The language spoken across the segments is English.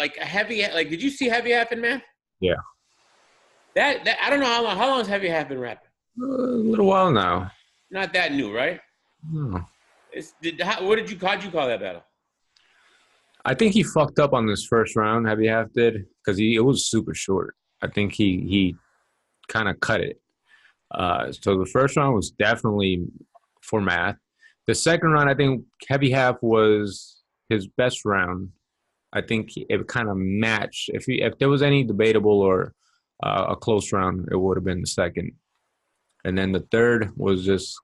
like a heavy, like, did you see heavy half in math? Yeah. That I don't know how long has heavy half been rapping? A little while now. Not that new, right? No. How'd you call that battle? I think he fucked up on this first round, Heavy Half did, because it was super short. I think he kind of cut it. So the first round was definitely for math. The second round, I think Heavy Half was his best round. I think it kind of matched. If there was any debatable or a close round, it would have been the second. And then the third was just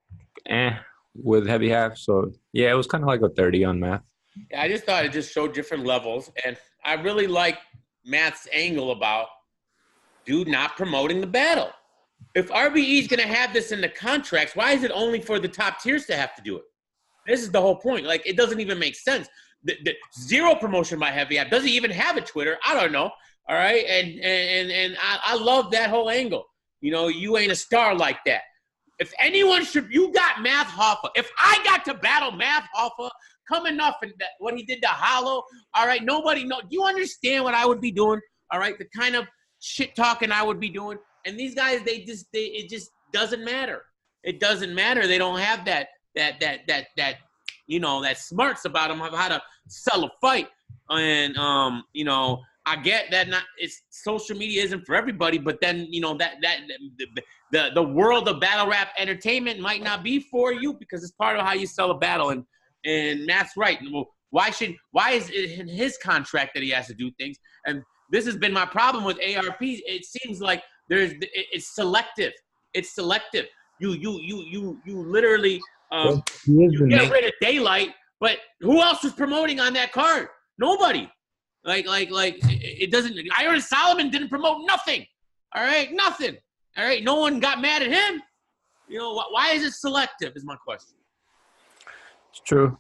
with Heavy Half. So, yeah, it was kind of like a 30 on math. Yeah, I just thought it just showed different levels. And I really like Matt's angle about dude not promoting the battle. If RBE is going to have this in the contracts, why is it only for the top tiers to have to do it? This is the whole point. Like, it doesn't even make sense. The zero promotion by Heavy Half. Doesn't even have a Twitter. I don't know. All right. And I love that whole angle. You know, you ain't a star like that. If anyone should, you got Math Hoffa. If I got to battle Math Hoffa coming off and what he did to Hollow, all right, nobody know. Do you understand what I would be doing? All right, the kind of shit talking I would be doing. And these guys, it just doesn't matter. It doesn't matter. They don't have that you know, that smarts about them of how to sell a fight. And you know, I get that it's social media isn't for everybody, but then, you know, the world of battle rap entertainment might not be for you because it's part of how you sell a battle. And Matt's right. Well, why is it in his contract that he has to do things? And this has been my problem with ARP. It seems like it's selective. It's selective. You literally you get rid of Daylight, but who else was promoting on that card? Nobody. Like it doesn't. Iron Solomon didn't promote nothing. All right, nothing. All right, no one got mad at him. You know, why is it selective? Is my question. It's true.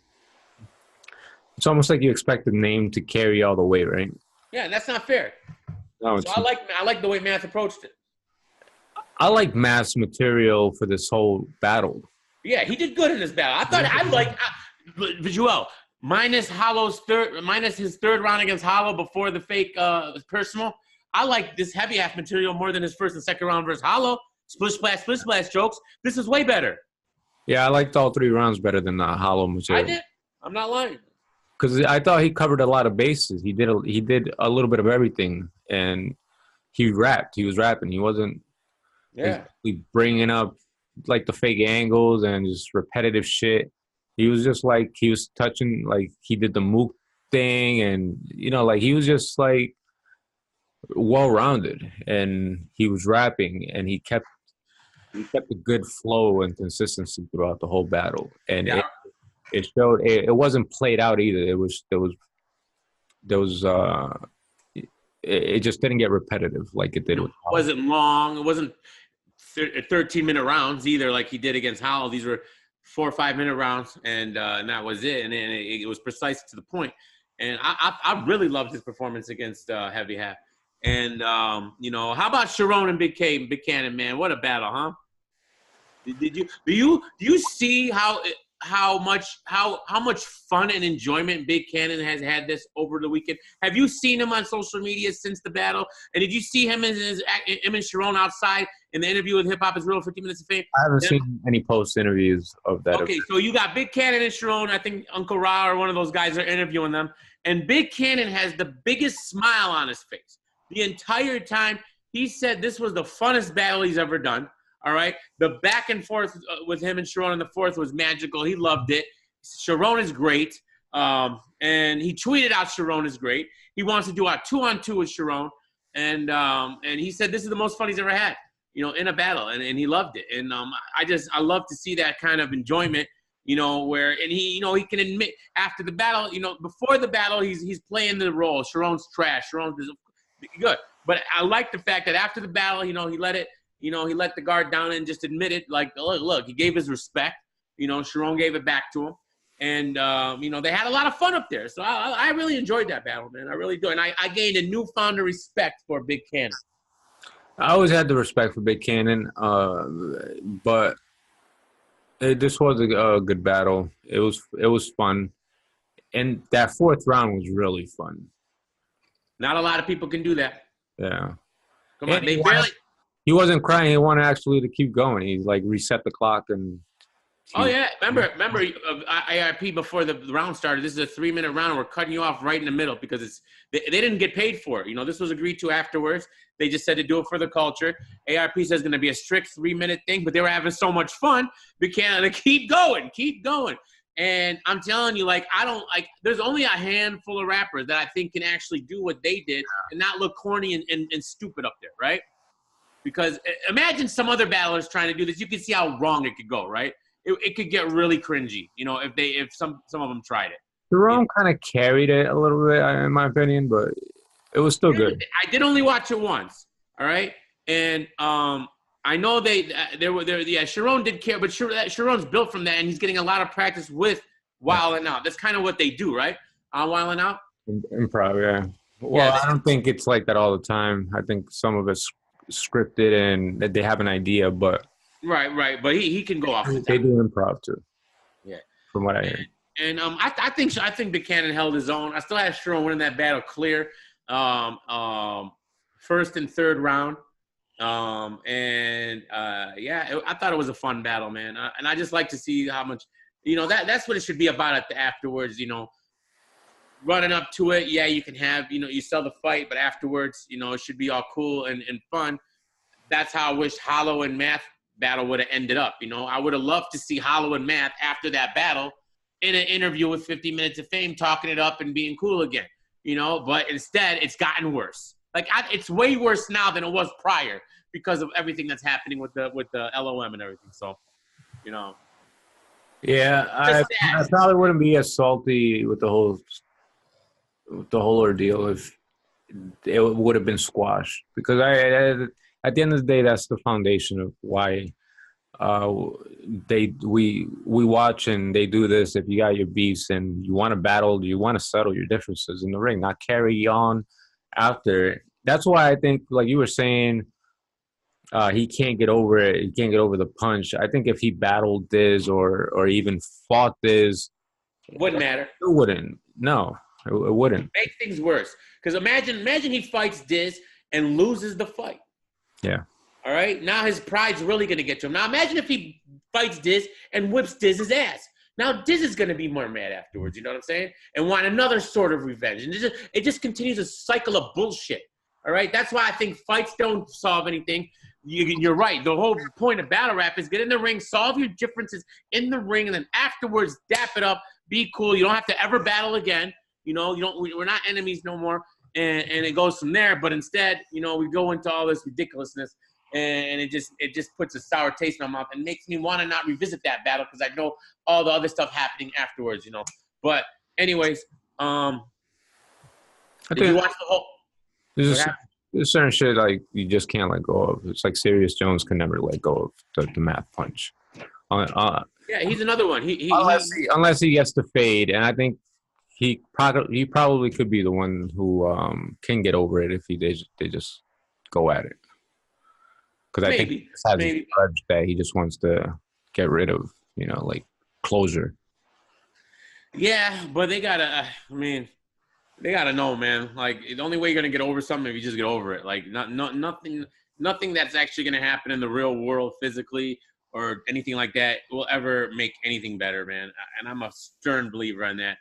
It's almost like you expect the name to carry all the way, right? Yeah, that's not fair. No, so I like the way Math approached it. I like Math's material for this whole battle. Yeah, he did good in this battle. I thought Vijuel. Minus his third round against Hollow before the fake personal. I like this Heavy Half material more than his first and second round versus Hollow. Split splash jokes. This is way better. Yeah, I liked all three rounds better than the Hollow material. I did. I'm not lying. Because I thought he covered a lot of bases. He did a little bit of everything, and he rapped. He was rapping. He wasn't bringing up like the fake angles and just repetitive shit. He was just like, he was touching, like he did the Mook thing, and, you know, like he was just like well-rounded, and he was rapping, and he kept a good flow and consistency throughout the whole battle. And it showed, it wasn't played out either. It just didn't get repetitive like it did with Hollow. It wasn't long. It wasn't 13-minute rounds either like he did against Hollow. These were 4 or 5 minute rounds, and that was it. And it was precise to the point. And I really loved his performance against Heavy Half. And you know, how about Sharon and Big Cannon, man? What a battle, huh? Do you see how much fun and enjoyment Big Cannon has had this over the weekend? Have you seen him on social media since the battle? And did you see him and Sharon outside in the interview with Hip Hop is Real, 50 Minutes of Fame? I haven't seen any post interviews of that. Okay, so you got Big Cannon and Sharon. I think Uncle Ra or one of those guys are interviewing them. And Big Cannon has the biggest smile on his face the entire time. He said this was the funnest battle he's ever done. All right. The back and forth with him and Sharon in the fourth was magical. He loved it. Sharon is great. And he tweeted out Sharon is great. He wants to do a 2-on-2 with Sharon. And he said this is the most fun he's ever had, you know, in a battle. And he loved it. And I love to see that kind of enjoyment, you know, where, and he, you know, he can admit after the battle, you know, before the battle, he's playing the role. Sharon's trash. Sharon's good. But I like the fact that after the battle, you know, he let the guard down and just admitted, like, look, he gave his respect. You know, Sharon gave it back to him. And, you know, they had a lot of fun up there. So I really enjoyed that battle, man. I really do. And I gained a newfound respect for Big Cannon. I always had the respect for Big Cannon, but this was a good battle. It was fun. And that fourth round was really fun. Not a lot of people can do that. Yeah. Come on, they barely. He wasn't crying. He wanted actually to keep going. He like reset the clock and. Oh yeah, remember IRP before the round started. This is a 3-minute round. And we're cutting you off right in the middle because they didn't get paid for it. You know, this was agreed to afterwards. They just said to do it for the culture. ARP says it's going to be a strict 3-minute thing, but they were having so much fun. We can't keep going. And I'm telling you, like, I don't like. There's only a handful of rappers that I think can actually do what they did and not look corny and stupid up there, right? Because imagine some other battlers trying to do this. You can see how wrong it could go, right? It could get really cringy, you know, if some of them tried it. Jerome kind of carried it a little bit, in my opinion, but it was still good. I did only watch it once, all right? And I know Sharon did care, but Sharon's built from that, and he's getting a lot of practice with Wildin' Out. That's kind of what they do, right? On Wildin' Out? Improv, yeah. Well, I don't think it's like that all the time. I think some of it's scripted and that they have an idea, but right. But he can go off. They do improv too. Yeah, from what I hear. And I think Buchanan held his own. I still have Sharon winning that battle clear, first and third round. I thought it was a fun battle, man. And I just like to see how much, you know, that's what it should be about at the afterwards, you know. Running up to it, yeah, you can have, you know, you sell the fight, but afterwards, you know, it should be all cool and fun. That's how I wish Hollow and Math battle would have ended up, you know. I would have loved to see Hollow and Math after that battle in an interview with 50 Minutes of Fame talking it up and being cool again, you know. But instead, it's gotten worse. Like, it's way worse now than it was prior because of everything that's happening with the LOM and everything. So, you know. Yeah, I probably wouldn't be as salty with the whole ordeal if it would have been squashed, because at the end of the day, that's the foundation of why we watch and they do this. If you got your beefs and you want to battle, you want to settle your differences in the ring, not carry on after. That's why I think, like you were saying, he can't get over it. He can't get over the punch. I think if he battled Diz or even fought Diz, wouldn't matter. It wouldn't. No. It wouldn't. Make things worse. Because imagine he fights Diz and loses the fight. Yeah. All right? Now his pride's really going to get to him. Now imagine if he fights Diz and whips Diz's ass. Now Diz is going to be more mad afterwards, you know what I'm saying? And want another sort of revenge. And it just continues a cycle of bullshit. All right? That's why I think fights don't solve anything. You're right. The whole point of battle rap is get in the ring, solve your differences in the ring, and then afterwards dap it up, be cool. You don't have to ever battle again. You know, we're not enemies no more, and it goes from there. But instead, you know, we go into all this ridiculousness, and it just puts a sour taste in my mouth and makes me want to not revisit that battle because I know all the other stuff happening afterwards, you know. But anyways, did you watch the whole? There's certain shit like you just can't let go of. It's like Serious Jones can never let go of the math punch. Yeah, he's another one. Unless he gets to fade, and I think. He probably could be the one who can get over it if they just go at it. Because I think he has a grudge that he just wants to get rid of, you know, like closure. Yeah, but they gotta know, man. Like the only way you're gonna get over something if you just get over it. Like nothing that's actually gonna happen in the real world physically or anything like that will ever make anything better, man. And I'm a stern believer in that.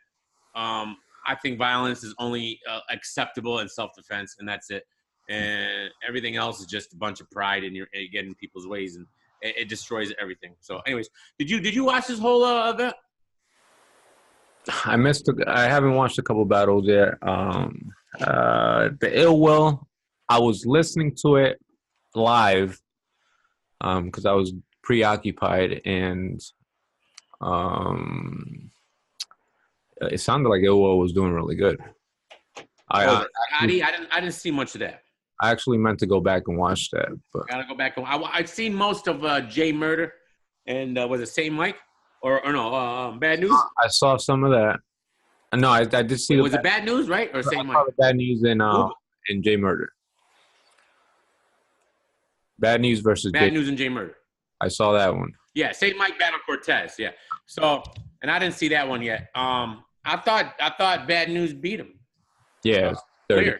I think violence is only acceptable in self-defense, and that's it. And everything else is just a bunch of pride in getting people's ways, and it destroys everything. So, anyways, did you watch this whole event? I haven't watched a couple battles yet. The Ill Will, I was listening to it live because I was preoccupied, and it sounded like Ill Will was doing really good. I didn't see much of that. I actually meant to go back and watch that, but gotta go back. I've seen most of Jay Murder, and was it Same Mike or no Bad News? I saw some of that. No, I did see. Was it Bad News, right, or Same Mike? Bad News in Jay Murder. Bad News versus Bad News and Jay Murder. I saw that one. Yeah, St. Mike battle Cortez. Yeah. So, and I didn't see that one yet. I thought Bad News beat him. Yeah, 30.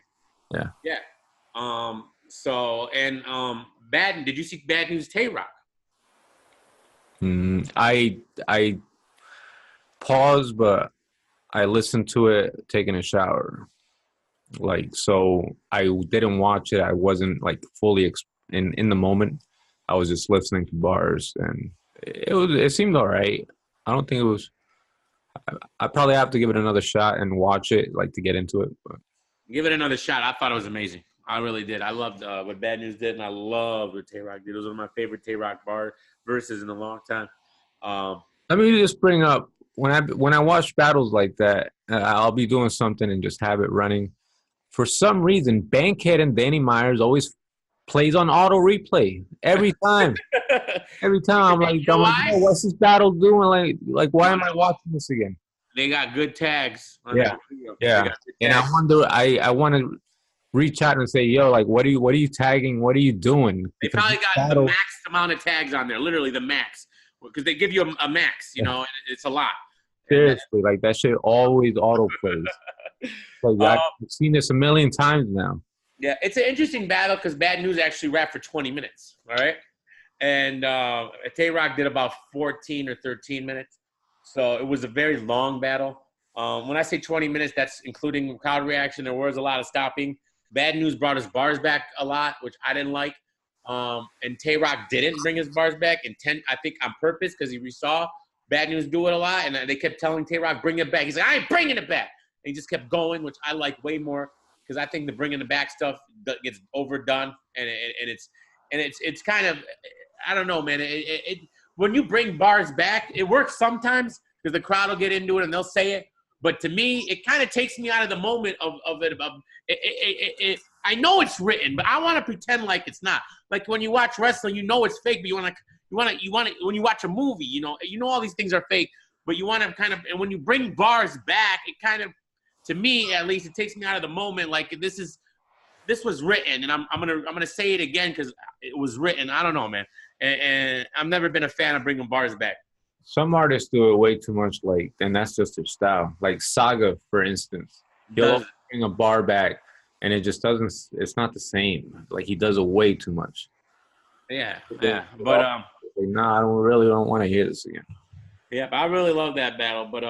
Yeah. Yeah. So and Bad. Did you see Bad News Tay Rock? I paused, but I listened to it taking a shower. Like, so I didn't watch it. I wasn't like fully in the moment. I was just listening to bars, and it seemed all right. I don't think it was. I probably have to give it another shot and watch it, like, to get into it. But Give it another shot. I thought it was amazing. I really did. I loved what Bad News did, and I loved what Tay Rock did. It was one of my favorite Tay Rock bar verses in a long time. let me just bring up when I watch battles like that, I'll be doing something and just have it running. For some reason, Bankhead and Danny Myers always plays on auto replay every time. Every time I'm like, yo, what's this battle doing? Like, why am I watching this again? They got good tags. Yeah, yeah. And I wonder, I want to reach out and say, yo, like, what are you tagging? What are you doing? They probably got the max amount of tags on there, literally the max, because they give you a max. You know, and it's a lot. Seriously, like that shit always auto plays. Like, I've seen this a million times now. Yeah, it's an interesting battle because Bad News actually rapped for 20 minutes. All right. And Tay Rock did about 14 or 13 minutes. So it was a very long battle. When I say 20 minutes, that's including crowd reaction. There was a lot of stopping. Bad News brought his bars back a lot, which I didn't like. And Tay Rock didn't bring his bars back, I think on purpose, because he saw Bad News do it a lot. And they kept telling Tay Rock, bring it back. He's like, I ain't bringing it back. And he just kept going, which I like way more, because I think the bringing the back stuff gets overdone. And it's kind of, I don't know, man. When you bring bars back, it works sometimes because the crowd will get into it and they'll say it. But to me, it kind of takes me out of the moment of it. I know it's written, but I want to pretend like it's not. Like when you watch wrestling, you know it's fake, but you want to. When you watch a movie, you know all these things are fake, but you want to kind of. And when you bring bars back, it kind of, to me at least, it takes me out of the moment. Like this was written, and I'm gonna say it again because it was written. I don't know, man. And I've never been a fan of bringing bars back. Some artists do it way too much, like, and that's just their style. Like Saga, for instance, he'll bring a bar back, and it just doesn't. It's not the same. Like he does it way too much. Yeah. But nah, I don't want to hear this again. Yeah, but I really love that battle. But